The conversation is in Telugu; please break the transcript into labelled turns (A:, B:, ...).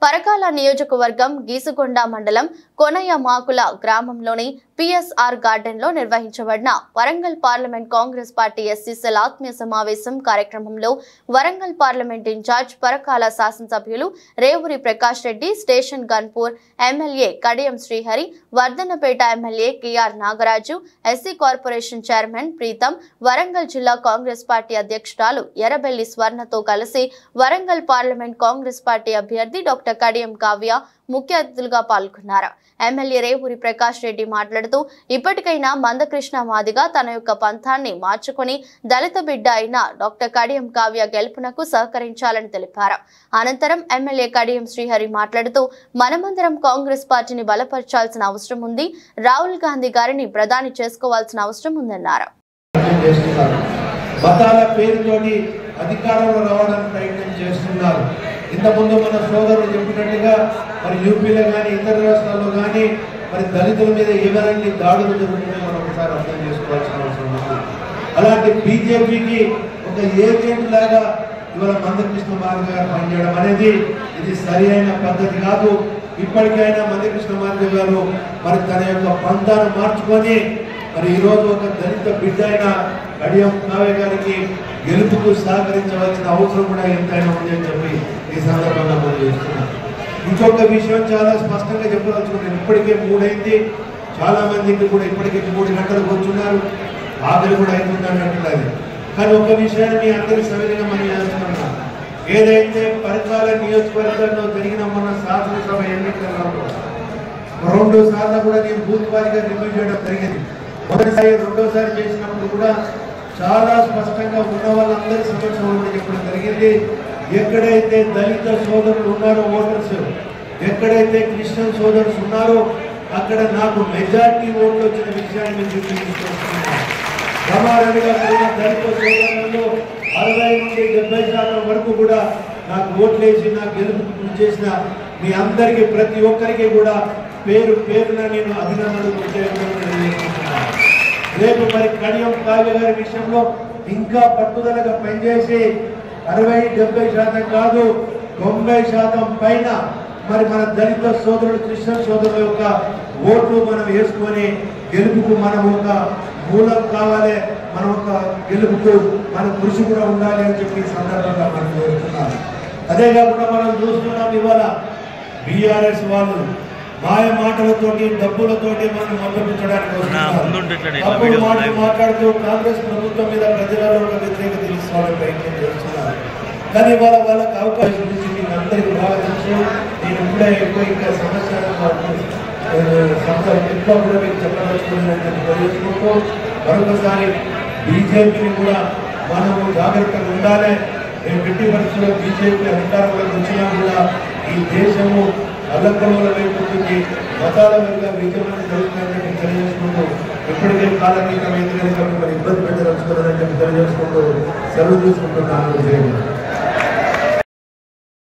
A: పరకాల నియోజకవర్గం గీసుగొండ మండలం కొనయమాకుల గ్రామంలోని పిఎస్ఆర్ గార్డెన్ లో నిర్వహించబడిన వరంగల్ పార్లమెంట్ కాంగ్రెస్ పార్టీ ఎస్సీసీల ఆత్మీయ సమావేశం కార్యక్రమంలో వరంగల్ పార్లమెంట్ ఇన్ఛార్జ్ పరకాల శాసనసభ్యులు Revuri Prakash Reddy, station Ghanpur MLA Kadiyam Srihari, Wardhannapet MLA KR Nagaraju, SC corporation chairman Preetham, Warangal జిల్లా కాంగ్రెస్ పార్టీ అధ్యక్షురాలు ఎర్రబెల్లి స్వర్ణతో కలిసి వరంగల్ పార్లమెంట్ కాంగ్రెస్ పార్టీ అభ్యర్థి డాక్టర్ కడియం కావ్య ముఖ్య అతిథులుగా పాల్గొన్నారు. ఎమ్మెల్యే రేవూరి ప్రకాష్ రెడ్డి మాట్లాడుతూ ఇప్పటికైనా మందకృష్ణ మాదిగా తన యొక్క పంథాన్ని మార్చుకొని దళిత బిడ్డ అయిన డాక్టర్ కడియం కావ్య గెలుపునకు సహకరించాలని తెలిపారు. అనంతరం ఎమ్మెల్యే కడియం శ్రీహరి మాట్లాడుతూ మనమందరం కాంగ్రెస్ పార్టీని బలపరచాల్సిన అవసరం ఉంది, రాహుల్ గాంధీ గారిని ప్రధాని చేసుకోవాల్సిన అవసరం ఉందన్నారు.
B: అధికారంలో రావడానికి ప్రయత్నం చేస్తున్నారు. ఇంతకుముందు మన సోదరులు చెప్పినట్టుగా మరి యూపీలో కానీ ఇతర రాష్ట్రాల్లో కానీ మరి దళితుల మీద ఎవరైనా దాడులు జరుగుతున్నాయో మనం ఒకసారి అర్థం చేసుకోవాల్సిన అవసరం ఉంది. అలాంటి బీజేపీకి ఒక ఏజెంట్ లాగా ఇవాళ మందకృష్ణ మాదిగ గారు పనిచేయడం అనేది ఇది సరి అయిన పద్ధతి కాదు. ఇప్పటికైనా మందకృష్ణ మాదిగ గారు మరి తన యొక్క పంతాను మార్చుకొని మరి ఈరోజు ఒక దళిత బిడ్డ అయిన కడియం కావ్య గారికి గెలుపుకు సహకరించవలసిన అవసరం కూడా ఎంతైనా ఉంది అని చెప్పి ఈ సందర్భంగా మనం చేస్తున్నాం. ఇంకొక విషయం చాలా స్పష్టంగా చెప్పదలుచుకున్నాను. ఇప్పటికే 3 అయింది, చాలా మందికి కూడా ఇప్పటికే 3 గంటలకు వచ్చున్నారు, ఆకలి కూడా అవుతుంది అన్నట్టున్నది. కానీ ఒక విషయాన్ని మీ అందరి సవిధిగా మనం చేస్తున్నాం. ఏదైతే పరకాల నియోజకవర్గంలో జరిగిన మన శాసనసభ ఎన్నికల్లో 2 సార్లు కూడా నేను బూత్ వారీగా రివ్యూ చేయడం జరిగింది. మొదటిసారి రెండోసారి చేసినప్పుడు కూడా చాలా స్పష్టంగా ఉన్న వాళ్ళందరి సమక్షంలో చెప్పడం జరిగింది. ఎక్కడైతే దళిత సోదరులు ఉన్నారో ఓటర్స్, ఎక్కడైతే క్రిస్టియన్ సోదరులు ఉన్నారో అక్కడ నాకు మెజార్టీ ఓట్లు వచ్చిన విషయాన్ని మేము తీసుకొస్తున్నాం. ప్రమాణంగా దళిత సోదరులలో 60 నుండి 70% వరకు కూడా నాకు ఓట్లేసి నాకు గెలుపుకు కృషి చేసిన మీ అందరికీ ప్రతి ఒక్కరికి కూడా పేరు పేరున నేను అభినందనలు తెలియజేస్తున్నాను. రేపు మరి కడియం కావ్య గారి విషయంలో ఇంకా పట్టుదలగా పనిచేసి 60-70% కాదు 90% పైన మరి మన దళిత సోదరులు క్రిస్టియన్ సోదరుల యొక్క ఓట్లు మనం వేసుకొని గెలుపుకు మనం ఒక మూలం కావాలి, మన ఒక గెలుపుకు మన కృషి కూడా ఉండాలి అని చెప్పి ఈ సందర్భంగా మనం కోరుతున్నాం. అదే కాకుండా మనం చూస్తున్నాం ఇవాళ బీఆర్ఎస్ వాళ్ళు మాయ మాటలతోటి డబ్బులతోటి మనం మద్దతించడానికి మాట్లాడుతూ కాంగ్రెస్ ప్రభుత్వం మీద ప్రజలలో ఒక వ్యతిరేకత తీసుకోవాలని ప్రయత్నం చేస్తున్నారు. కానీ వాళ్ళకి అవకాశం నుంచి మీకు అందరికీ బాగా తెలుసు. నేను ఇప్పుడే ఎక్కువ ఇంకా సమస్య ఎక్కువ కూడా మీకు చెప్పదలుచుకున్నానని తెలియజేసుకుంటూ మరొకసారి బీజేపీని కూడా మనము జాగ్రత్తగా ఉండాలి. నేను పెట్టి పరిస్థితుల్లో బీజేపీ అధికారంలోకి వచ్చినా కూడా ఈ దేశము అల్లకల్లోల వైపుతుంది, మతాల వల్ల విజయమైన జరుగుతుందని తెలియజేసుకుంటూ ఇప్పటికే కాలనీకమైంది కనుక ఇబ్బంది పెట్టదలుచుకోలేదని చెప్పి తెలియజేసుకుంటూ సెలవు తీసుకుంటున్నాను.